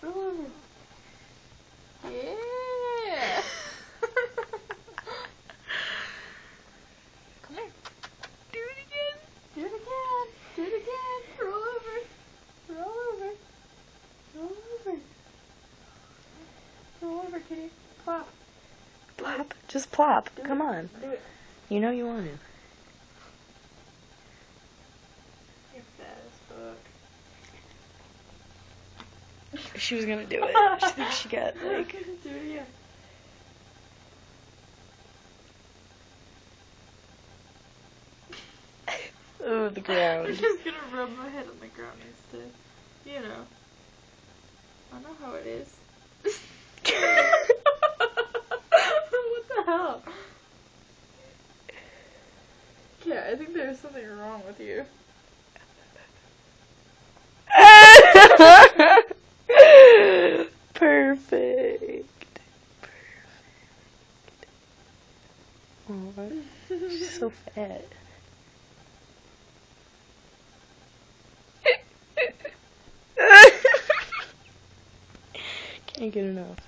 Roll over. Yeah. Come here. Do it again. Do it again. Do it again. Roll over. Roll over. Roll over. Roll over, kitty. Plop. Plop. Just plop. Do Come it. on. Do it. You know you want to. You're fat as fuck. She was gonna do it. She thinks she got, like... Do it again. Ooh, the ground. I'm just gonna rub my head on the ground instead. You know. I know how it is. What the hell? Yeah, I think there's something wrong with you. Perfect. Oh, she's so fat. Can't get enough.